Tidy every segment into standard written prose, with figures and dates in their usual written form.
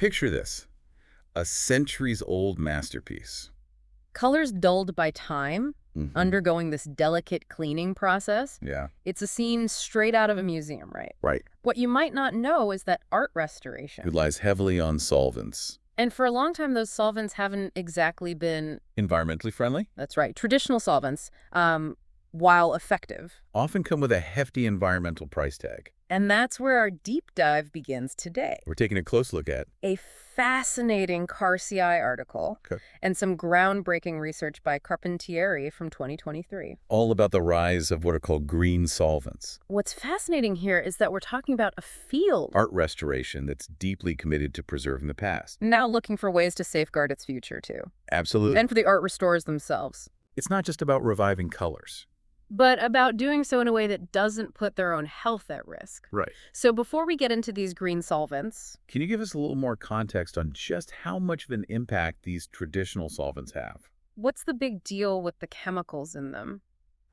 Picture this, a centuries-old masterpiece. Colors dulled by time, Hmm. undergoing this delicate cleaning process. Yeah, It's a scene straight out of a museum, right? right. What you might not know is that art restoration. Relies heavily on solvents. And for a long time, those solvents haven't exactly been, Environmentally friendly? that's right, traditional solvents, while effective. Often come with a hefty environmental price tag. And that's where our deep dive begins today. We're taking a close look at. A fascinating CARSI article Okay. and some groundbreaking research by Carpentieri from 2023. All about the rise of what are called green solvents. What's fascinating here is that we're talking about a field Art restoration that's deeply committed to preserving the past. now looking for ways to safeguard its future, too. Absolutely. And for the art restorers themselves. It's not just about reviving colors. But about doing so in a way that doesn't put their own health at risk. Right. So before we get into these green solvents, Can you give us a little more context on just how much of an impact these traditional solvents have? what's the big deal with the chemicals in them?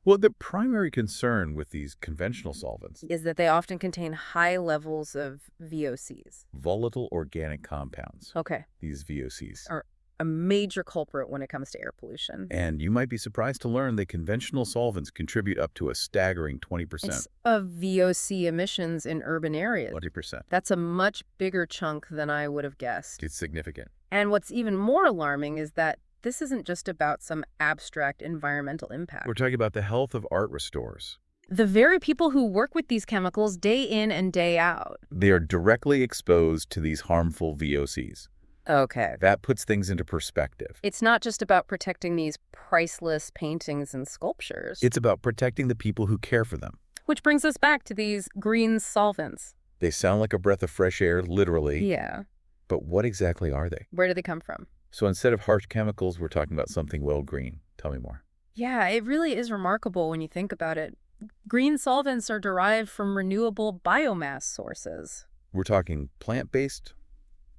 Well, the primary concern with these conventional solvents, Is that they often contain high levels of VOCs. volatile organic compounds, Okay. these VOCs. Are a major culprit when it comes to air pollution. And you might be surprised to learn that conventional solvents contribute up to a staggering 20%. It's of VOC emissions in urban areas. 20%. That's a much bigger chunk than I would have guessed. It's significant. And what's even more alarming is that this isn't just about some abstract environmental impact. We're talking about the health of art restorers. The very people who work with these chemicals day in and day out. They are directly exposed to these harmful VOCs. Okay. That puts things into perspective. It's not just about protecting these priceless paintings and sculptures. It's about protecting the people who care for them. Which brings us back to these green solvents. They sound like a breath of fresh air, literally. Yeah. But what exactly are they? Where do they come from? So instead of harsh chemicals, we're talking about something well green. Tell me more. Yeah, it really is remarkable when you think about it. Green solvents are derived from renewable biomass sources. We're talking plant-based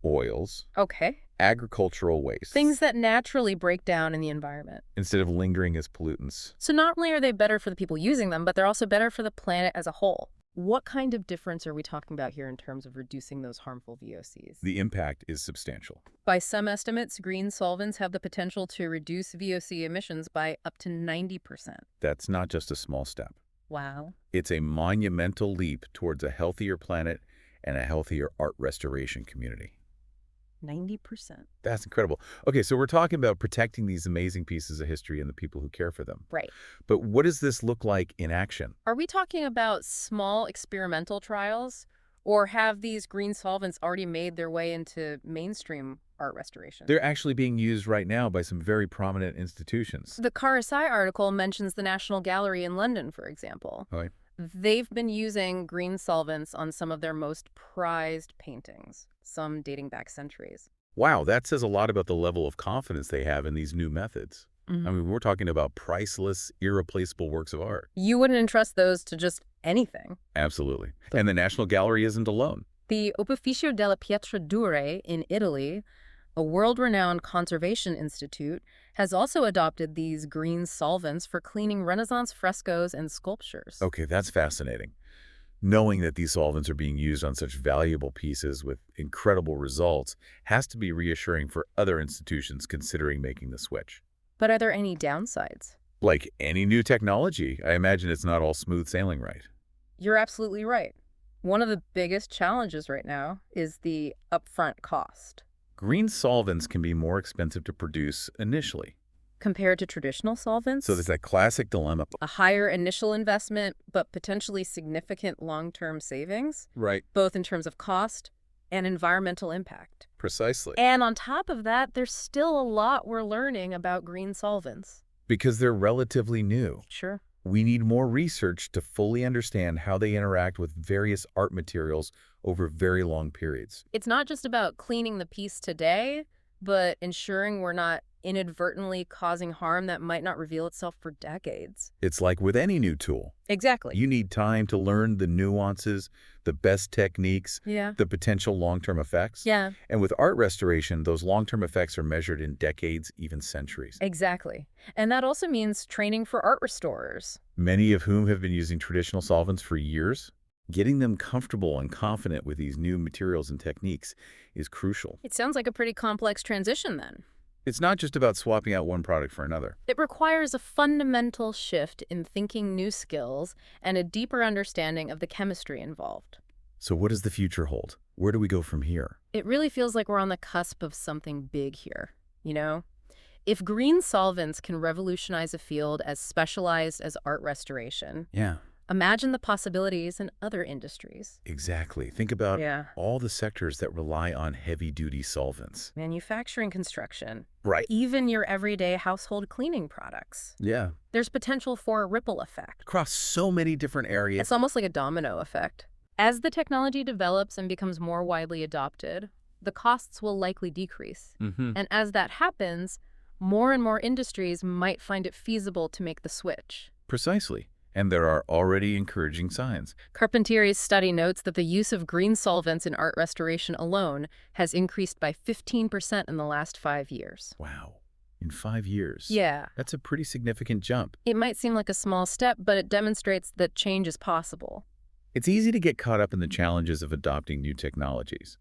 oils, Okay. agricultural waste. Things that naturally break down in the environment. Instead of lingering as pollutants. So not only are they better for the people using them, but they're also better for the planet as a whole. What kind of difference are we talking about here in terms of reducing those harmful VOCs? The impact is substantial. By some estimates, green solvents have the potential to reduce VOC emissions by up to 90%. That's not just a small step. Wow. It's a monumental leap towards a healthier planet and a healthier art restoration community. 90%. That's incredible. Okay, so we're talking about protecting these amazing pieces of history and the people who care for them. Right. But what does this look like in action? Are we talking about small experimental trials, or have these green solvents already made their way into mainstream art restoration? They're actually being used right now by some very prominent institutions. The CARSI article mentions the National Gallery in London, for example. Right. They've been using green solvents on some of their most prized paintings, some dating back centuries. Wow, that says a lot about the level of confidence they have in these new methods. I mean, we're talking about priceless, irreplaceable works of art. You wouldn't entrust those to just anything. Absolutely. And the National Gallery isn't alone. The Opificio della Pietra Dure in Italy, a world-renowned conservation institute, has also adopted these green solvents for cleaning Renaissance frescoes and sculptures. Okay, that's fascinating. Knowing that these solvents are being used on such valuable pieces with incredible results has to be reassuring for other institutions considering making the switch. But are there any downsides? Like any new technology, I imagine it's not all smooth sailing, right? You're absolutely right. One of the biggest challenges right now is the upfront cost. Green solvents can be more expensive to produce initially. Compared to traditional solvents, So there's that classic dilemma. a higher initial investment, but potentially significant long-term savings, Right. both in terms of cost and environmental impact. Precisely. And on top of that, there's still a lot we're learning about green solvents. Because they're relatively new. Sure. We need more research to fully understand how they interact with various art materials over very long periods. It's not just about cleaning the piece today, but ensuring we're not inadvertently causing harm that might not reveal itself for decades. It's like with any new tool. Exactly. You need time to learn the nuances, the best techniques, Yeah. the potential long-term effects. Yeah, And with art restoration, those long-term effects are measured in decades, even centuries. exactly. And that also means training for art restorers. Many of whom have been using traditional solvents for years. Getting them comfortable and confident with these new materials and techniques is crucial. It sounds like a pretty complex transition then. It's not just about swapping out one product for another. It requires a fundamental shift in thinking new skills and a deeper understanding of the chemistry involved. So what does the future hold? Where do we go from here? It really feels like we're on the cusp of something big here, you know? If green solvents can revolutionize a field as specialized as art restoration, Yeah, imagine the possibilities in other industries. exactly. Think about Yeah. all the sectors that rely on heavy-duty solvents. Manufacturing, construction, Right. even your everyday household cleaning products. Yeah. There's potential for a ripple effect. Across so many different areas. It's almost like a domino effect. As the technology develops and becomes more widely adopted, the costs will likely decrease. And as that happens, more and more industries might find it feasible to make the switch. Precisely. And there are already encouraging signs. Carpentier's study notes that the use of green solvents in art restoration alone has increased by 15% in the last 5 years. Wow. In 5 years. Yeah. That's a pretty significant jump. It might seem like a small step, but it demonstrates that change is possible. It's easy to get caught up in the challenges of adopting new technologies.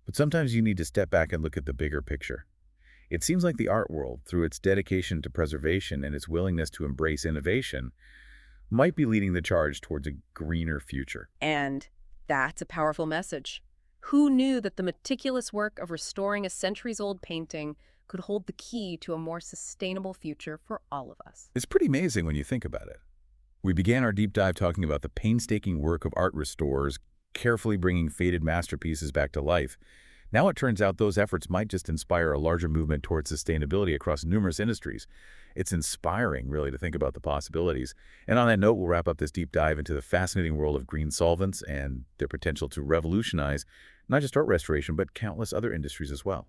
But sometimes you need to step back and look at the bigger picture. It seems like the art world, through its dedication to preservation and its willingness to embrace innovation, might be leading the charge towards a greener future. And that's a powerful message. Who knew that the meticulous work of restoring a centuries-old painting could hold the key to a more sustainable future for all of us? It's pretty amazing when you think about it. We began our deep dive talking about the painstaking work of art restorers, carefully bringing faded masterpieces back to life. Now it turns out those efforts might just inspire a larger movement towards sustainability across numerous industries. It's inspiring, really, to think about the possibilities. And on that note, we'll wrap up this deep dive into the fascinating world of green solvents and their potential to revolutionize not just art restoration, but countless other industries as well.